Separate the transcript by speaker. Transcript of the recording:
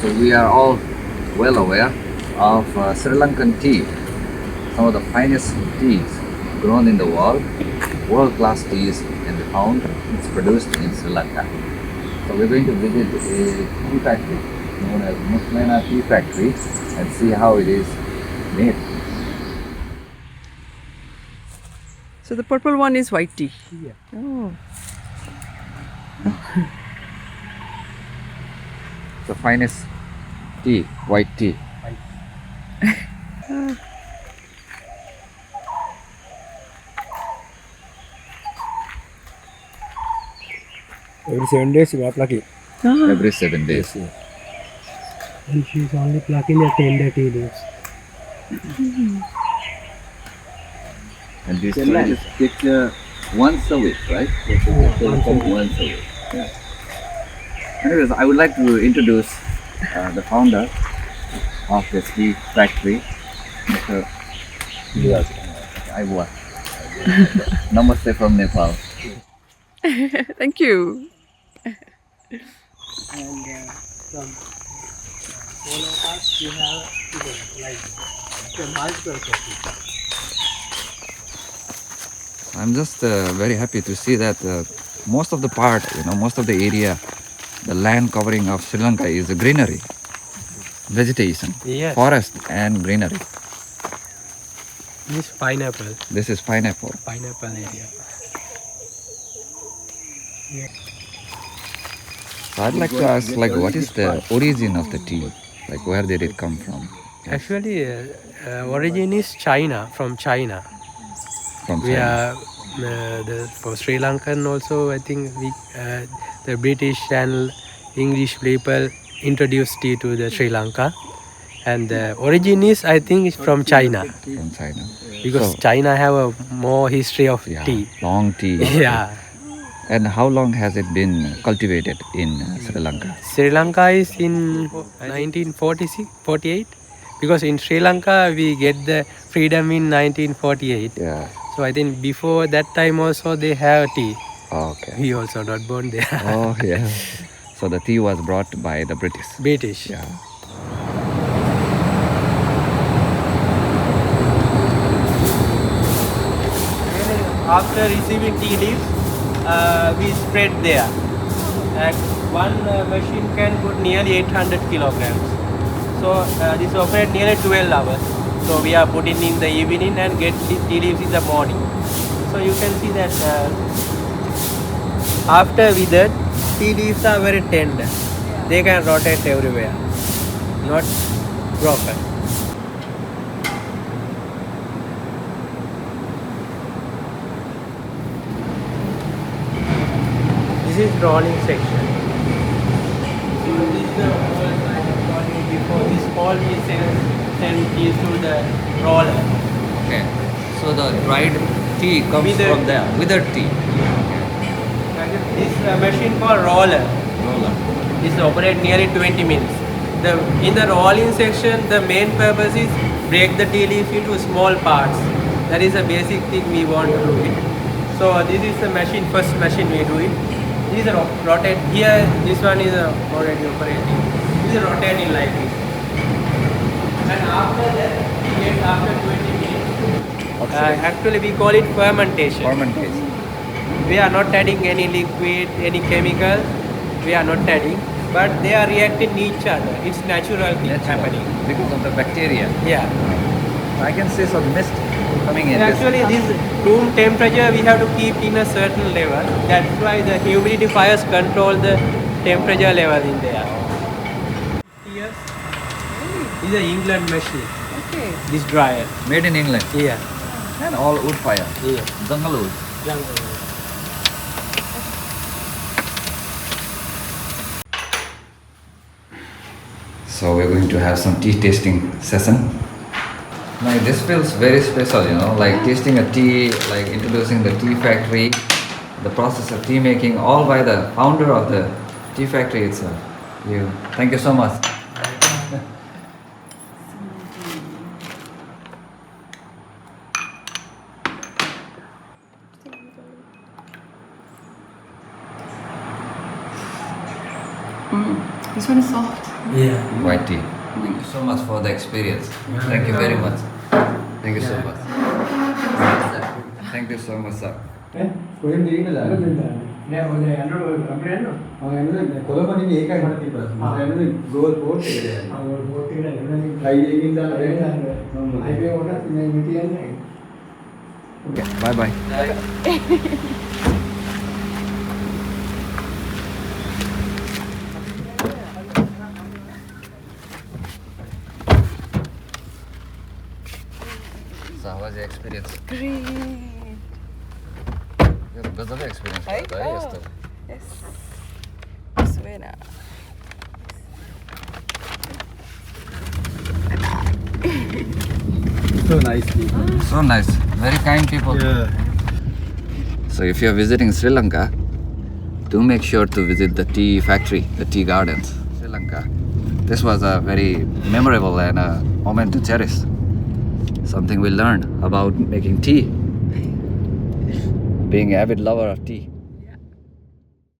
Speaker 1: So we are all well aware of Sri Lankan tea, some of the finest teas grown in the world. World-class teas can be found. It's produced in Sri Lanka. So we're going to visit a tea factory known as Muswenna Tea Factory and see how it is made.
Speaker 2: So the purple one is white tea.
Speaker 1: Yeah.
Speaker 2: Oh.
Speaker 1: The finest tea, white tea.
Speaker 3: Every 7 days you are plucking.
Speaker 1: Every 7 days.
Speaker 3: Yes. And she's only plucking the tender tea leaves.
Speaker 1: And these charges get once a week, right? Once a week. Yeah. Anyways, I would like to introduce the founder of this tea factory, Mr. Aiwa. Namaste from Nepal.
Speaker 2: Thank you.
Speaker 3: And from all of us we have like multiple coffee.
Speaker 1: I'm just very happy to see that most of the part, most of the area, the land covering of Sri Lanka is greenery, vegetation,
Speaker 3: Yes.
Speaker 1: forest and greenery.
Speaker 3: This pineapple.
Speaker 1: This is pineapple.
Speaker 3: Pineapple area.
Speaker 1: So I'd like to ask, like, what is the origin of the tea? Like, where did it come from?
Speaker 3: Actually, origin is China, from China.
Speaker 1: From
Speaker 3: We
Speaker 1: China.
Speaker 3: are for Sri Lankan also. I think the British and English people introduced tea to the Sri Lanka, and the origin is I think is from China
Speaker 1: From China.
Speaker 3: because
Speaker 1: So,
Speaker 3: China have a more history of
Speaker 1: yeah,
Speaker 3: tea.
Speaker 1: long tea.
Speaker 3: Yeah,
Speaker 1: And how long has it been cultivated in Sri Lanka?
Speaker 3: Sri Lanka is in 1946, 48 because in Sri Lanka we get the freedom in 1948.
Speaker 1: Yeah.
Speaker 3: So I think before that time also they have tea.
Speaker 1: Okay.
Speaker 3: We also not born there.
Speaker 1: Oh, yeah. So the tea was brought by the British.
Speaker 3: British.
Speaker 1: Yeah.
Speaker 3: After receiving tea leaves, we spread there. And one machine can put nearly 800 kilograms. So this operates nearly 12 hours. So we are putting in the evening and get the tea leaves in the morning. So you can see that after withered, tea leaves are very tender. They can rotate everywhere, not broken. This is rolling section. So this is the whole kind of rolling before this all we send teas to the roller.
Speaker 1: Okay. So the dried tea comes
Speaker 3: Withered.
Speaker 1: from there. Withered tea.
Speaker 3: And this machine called roller
Speaker 1: Roller.
Speaker 3: is operate nearly 20 minutes. In the rolling section, the main purpose is break the tea leaf into small parts. That is the basic thing we want to do it. So this is the machine, first machine we do it. This is rotate here. This one is already operating. This is rotating like this. And after that, we get after 20 minutes. Actually, we call it fermentation.
Speaker 1: Fermentation.
Speaker 3: We are not adding any liquid, any chemical. We are not adding, but they are reacting each other. It's natural thing happening.
Speaker 1: Because of the bacteria.
Speaker 3: Yeah.
Speaker 1: I can see some mist coming in.
Speaker 3: Actually, this room temperature we have to keep in a certain level. That's why the humidifiers control the temperature level in there. Yes. This is an England machine.
Speaker 2: Okay.
Speaker 3: This dryer.
Speaker 1: Made in England.
Speaker 3: Yeah.
Speaker 1: And all wood fire.
Speaker 3: Yeah.
Speaker 1: Jungle wood.
Speaker 3: Jungle.
Speaker 1: So we're going to have some tea tasting session. Like this feels very special, like tasting a tea, like introducing the tea factory, the process of tea making, all by the founder of the tea factory itself. Thank you so much.
Speaker 2: This one is soft.
Speaker 3: Yeah.
Speaker 1: white tea. Thank you so much for the experience. Thank you very much. Thank you so much. Thank you so much, sir.
Speaker 4: කොළඹනේ ඒකයි මට තියෙන ප්‍රශ්නේ. මම යන්නේ goal port එකට යන්නේ. Goal port එකට එන්නේ. ෆ්ලයිට් එකකින් දාලා යන්නේ. හයිවේ වලට මේ මිටියන්නේ.
Speaker 1: Okay, bye bye. So how was your experience?
Speaker 2: Great.
Speaker 1: You have a good experience.
Speaker 2: Right?
Speaker 1: Right? Yes,
Speaker 2: Oh.
Speaker 1: sir.
Speaker 2: Yes. Muswenna.
Speaker 4: So nice people.
Speaker 1: So nice. Very kind people.
Speaker 4: Yeah.
Speaker 1: So if you are visiting Sri Lanka, do make sure to visit the tea factory, the tea gardens, Sri Lanka. This was a very memorable and a moment to cherish. Something we learned about making tea. Being an avid lover of tea.